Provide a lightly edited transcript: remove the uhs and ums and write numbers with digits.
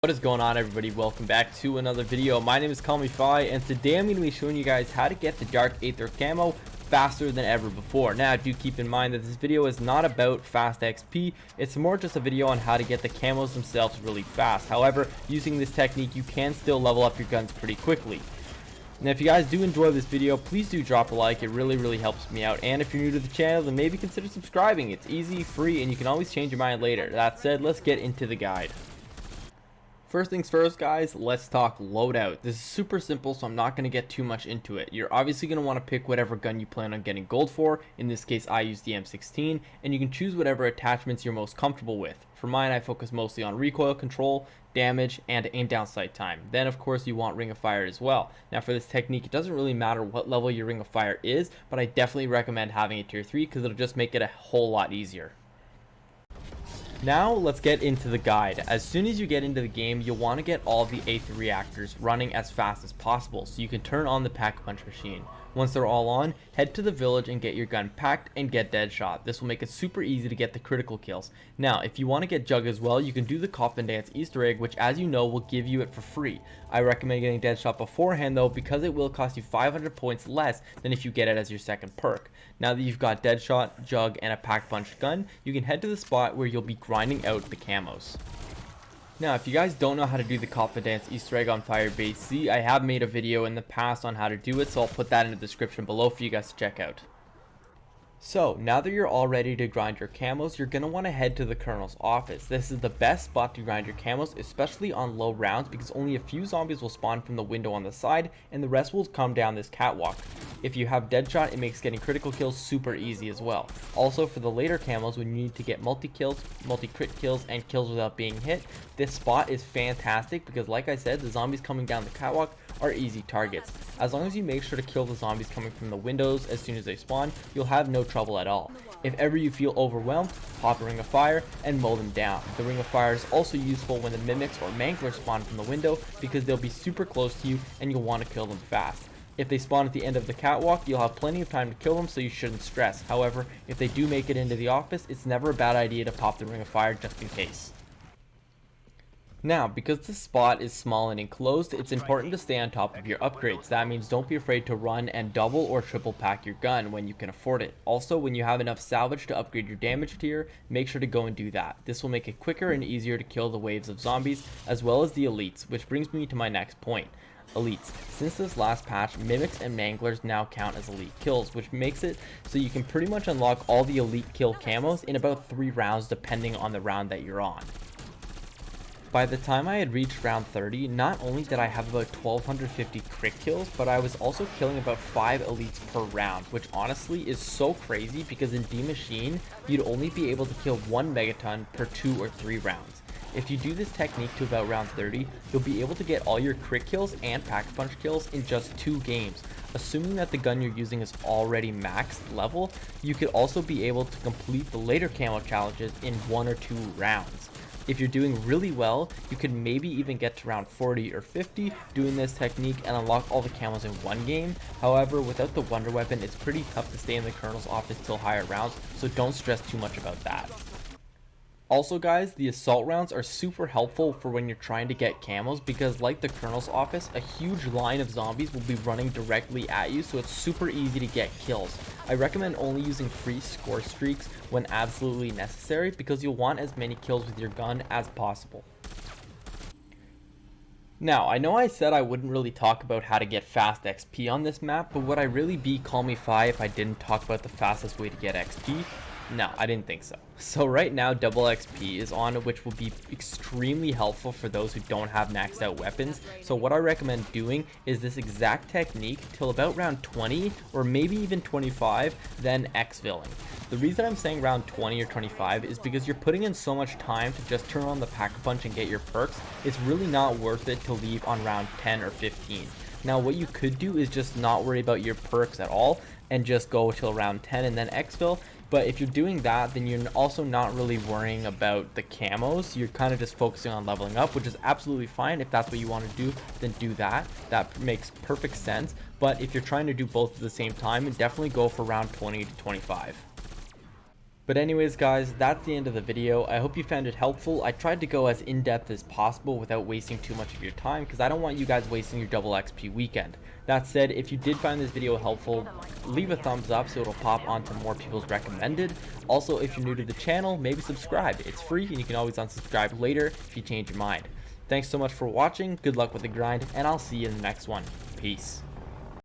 What is going on, everybody? Welcome back to another video. My name is CallMePhi, and today I'm going to be showing you guys how to get the Dark Aether Camo faster than ever before. Now, do keep in mind that this video is not about fast XP. It's more just a video on how to get the camos themselves really fast. However, using this technique, you can still level up your guns pretty quickly. Now, if you guys do enjoy this video, please do drop a like. It really helps me out. And if you're new to the channel, then maybe consider subscribing. It's easy, free, and you can always change your mind later. That said, let's get into the guide. First things first, guys, let's talk loadout. This is super simple, so I'm not going to get too much into it. You're obviously going to want to pick whatever gun you plan on getting gold for. In this case, I use the M16, and you can choose whatever attachments you're most comfortable with. For mine, I focus mostly on recoil control, damage, and aim down sight time. Then, of course, you want ring of fire as well. Now, for this technique, it doesn't really matter what level your ring of fire is, but I definitely recommend having a tier 3 because it'll just make it a whole lot easier. Now let's get into the guide. As soon as you get into the game, you'll want to get all the Aether reactors running as fast as possible so you can turn on the pack-a-punch machine. Once they're all on, head to the village and get your gun packed and get deadshot. This will make it super easy to get the critical kills. Now, if you want to get Jug as well, you can do the Coffin dance Easter egg, which, as you know, will give you it for free. I recommend getting deadshot beforehand though, because it will cost you 500 points less than if you get it as your second perk. Now that you've got deadshot, Jug, and a pack-punch gun, you can head to the spot where you'll be grinding out the camos. Now, if you guys don't know how to do the Coffin dance Easter egg on Firebase, see, I have made a video in the past on how to do it, so I'll put that in the description below for you guys to check out. So, now that you're all ready to grind your camos, you're going to want to head to the Colonel's office. This is the best spot to grind your camos, especially on low rounds, because only a few zombies will spawn from the window on the side, and the rest will come down this catwalk. If you have deadshot, it makes getting critical kills super easy as well. Also, for the later camos, when you need to get multi-kills, multi-crit kills, and kills without being hit, this spot is fantastic because, like I said, the zombies coming down the catwalk are easy targets. As long as you make sure to kill the zombies coming from the windows as soon as they spawn, you'll have no trouble at all. If ever you feel overwhelmed, pop a ring of fire and mow them down. The ring of fire is also useful when the mimics or manglers spawn from the window because they'll be super close to you and you'll want to kill them fast. If they spawn at the end of the catwalk, you'll have plenty of time to kill them, so you shouldn't stress. However, if they do make it into the office, it's never a bad idea to pop the ring of fire just in case. Now, because this spot is small and enclosed, it's important to stay on top of your upgrades. That means don't be afraid to run and double or triple pack your gun when you can afford it. Also, when you have enough salvage to upgrade your damage tier, make sure to go and do that. This will make it quicker and easier to kill the waves of zombies, as well as the elites, which brings me to my next point. Elites. Since this last patch, mimics and manglers now count as elite kills, which makes it so you can pretty much unlock all the elite kill camos in about 3 rounds depending on the round that you're on. By the time I had reached round 30, not only did I have about 1250 crit kills, but I was also killing about 5 elites per round, which honestly is so crazy because in D Machine, you'd only be able to kill 1 megaton per 2 or 3 rounds. If you do this technique to about round 30, you'll be able to get all your crit kills and pack-punch kills in just 2 games. Assuming that the gun you're using is already maxed level, you could also be able to complete the later camo challenges in 1 or 2 rounds. If you're doing really well, you could maybe even get to round 40 or 50 doing this technique and unlock all the camos in 1 game. However, without the wonder weapon, it's pretty tough to stay in the Colonel's office till higher rounds, so don't stress too much about that. Also, guys, the assault rounds are super helpful for when you're trying to get camos because, like the Colonel's office, a huge line of zombies will be running directly at you, so it's super easy to get kills. I recommend only using free score streaks when absolutely necessary because you'll want as many kills with your gun as possible. Now, I know I said I wouldn't really talk about how to get fast XP on this map, but would I really be CallMePhi if I didn't talk about the fastest way to get XP? No, I didn't think so. So right now, double XP is on, which will be extremely helpful for those who don't have maxed out weapons. So what I recommend doing is this exact technique till about round 20 or maybe even 25, then exfilling. The reason I'm saying round 20 or 25 is because you're putting in so much time to just turn on the pack-a-punch and get your perks. It's really not worth it to leave on round 10 or 15. Now, what you could do is just not worry about your perks at all and just go till round 10 and then exfil. But if you're doing that, then you're also not really worrying about the camos. You're kind of just focusing on leveling up, which is absolutely fine. If that's what you want to do, then do that. That makes perfect sense. But if you're trying to do both at the same time, definitely go for round 20 to 25. But anyways guys, that's the end of the video. I hope you found it helpful. I tried to go as in-depth as possible without wasting too much of your time, because I don't want you guys wasting your double XP weekend. That said, if you did find this video helpful, leave a thumbs up so it'll pop onto more people's recommended. Also, if you're new to the channel, maybe subscribe. It's free and you can always unsubscribe later if you change your mind. Thanks so much for watching, good luck with the grind, and I'll see you in the next one. Peace.